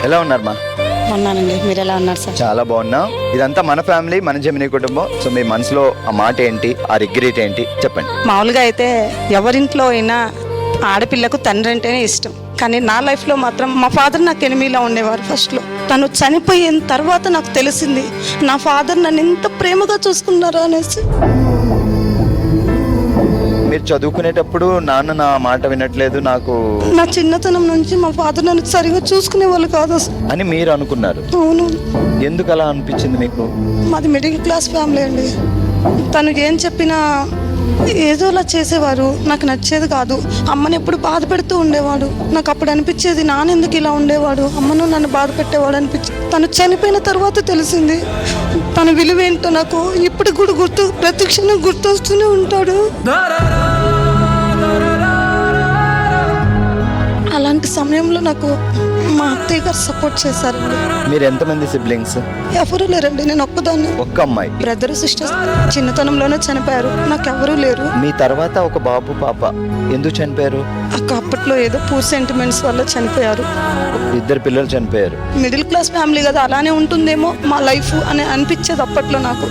ఎలా ఉన్నారు మా? ఉన్నానండి. మీరు ఎలా ఉన్నారు సార్? చాలా బాగున్నా. ఇదంతా మన ఫ్యామిలీ, మన జమినీ కుటుంబం. సో మీ మనసులో ఆ మాట ఏంటి, ఆ రిగ్రెట్ ఏంటి చెప్పండి. మామూలుగా అయితే ఎవరింట్లో అయినా ఆడపిల్లకు తండ్రి అంటేనే ఇష్టం. కానీ నా లైఫ్లో మాత్రం మా ఫాదర్ నాకు ఎనిమిలా ఉండేవారు. ఫస్ట్లో తను చనిపోయిన తర్వాత నాకు తెలిసింది నా ఫాదర్ నన్ను ఎంత ప్రేమగా చూసుకున్నారా అనేసి. మీరు చదువుకునేటప్పుడు నాన్న నా మాట వినట్లేదు నాకు నా చిన్నతనం నుంచి మా ఫాదర్ నన్ను సరిగా చూసుకునే వాళ్ళు కాదు అసలు. అని మీరు అనుకున్నారు. అవును, ఎందుకు అలా అనిపించింది మీకు? మాది మిడిల్ క్లాస్ ఫ్యామిలీ అండి. తను ఏం చెప్పినా ఏదోలా చేసేవారు. నాకు నచ్చేది కాదు. అమ్మని ఎప్పుడు బాధ పెడుతూ ఉండేవాడు. నాకు అప్పుడు అనిపించేది నాన్న ఎందుకు ఇలా ఉండేవాడు, అమ్మను నన్ను బాధ పెట్టేవాడు అనిపించింది. తను చనిపోయిన తర్వాత తెలిసింది తన విలువ ఏంటో. నాకు ఇప్పుడు కూడా ప్రతి క్షణం గుర్తొస్తూనే ఉంటాడు. అలాంటి సమయంలో నాకు మా అత్తయ్య గారు సపోర్ట్ చేశారండి. మీరు ఎంతమంది సిబ్లింగ్స్? ఎవరూ లేరండి, నేను ఒక్కదాన్ని. ఒక్క అమ్మాయి. బ్రదర్ సిస్టర్స్ చిన్నతనంలోనే చనిపోయారు. నాకు ఎవరూ లేరు. మీ తర్వాత ఒక బాబు పాప. ఎందుకు చనిపోయారు? అప్పట్లో ఏదో పూర్ సెంటిమెంట్స్ వల్ల చనిపోయారు. ఇద్దరు పిల్లలు చనిపోయారు. మిడిల్ క్లాస్ ఫ్యామిలీ కదా, అలానే ఉంటుందేమో మా లైఫ్ అని అనిపించేది అప్పట్లో నాకు.